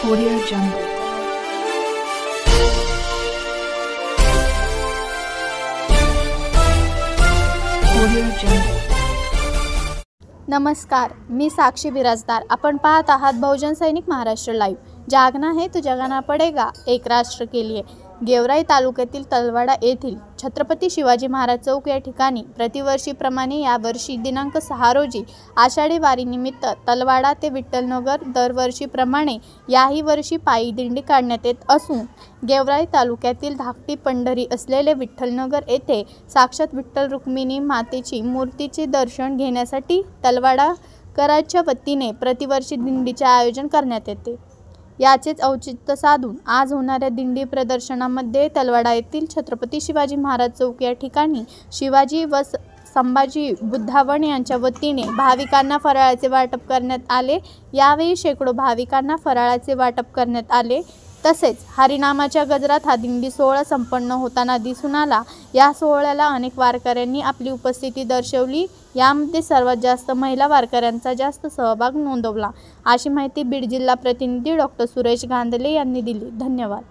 Audio Jungle. Audio Jungle. नमस्कार, मी साक्षी बिराजदार. आपण पाहत आहात बहुजन सैनिक महाराष्ट्र लाईव्ह. जागना है तो जगाना पडेगा, एक राष्ट्र के लिए. गेवराई तालुक्यातील तलवाडा येथील छत्रपती शिवाजी महाराज चौक या ठिकाणी प्रतिवर्षीप्रमाणे यावर्षी दिनांक 6 रोजी आषाढी वारीनिमित्त तलवाडा ते विठ्ठलनगर दरवर्षीप्रमाणे याही वर्षी पायी दिंडी काढण्यात येत असून गेवराई तालुक्यातील धाकटी पंढरी असलेले विठ्ठलनगर येथे साक्षात विठ्ठल रुक्मिणी मातेची मूर्तीचे दर्शन घेण्यासाठी तलवाडाकरांच्या वतीने प्रतिवर्षी दिंडीचे आयोजन करण्यात येते. याचेच औचित्य साधून आज होणाऱ्या दिंडी प्रदर्शनामध्ये तलवाडा येथील छत्रपती शिवाजी महाराज चौक या ठिकाणी शिवाजी व संभाजी बुद्धावण यांच्या वतीने भाविकांना फराळाचे वाटप करण्यात आले. यावेळी शेकडो भाविकांना फराळाचे वाटप करण्यात आले. तसेच हरिनामाच्या गजरात हा दिंडी सोहळा संपन्न होताना दिसून आला. या सोहळ्याला अनेक वारकऱ्यांनी आपली उपस्थिती दर्शवली. यामध्ये सर्वात जास्त महिला वारकऱ्यांचा जास्त सहभाग नोंदवला, अशी माहिती बीड जिल्हा प्रतिनिधी डॉ. सुरेश गांधले यांनी दिली. धन्यवाद.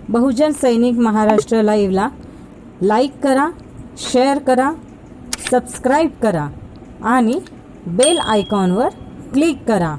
बहुजन सैनिक महाराष्ट्र लाईव्हला लाईक करा, शेअर करा, सबस्क्राईब करा आणि बेल आयकॉनवर क्लिक करा.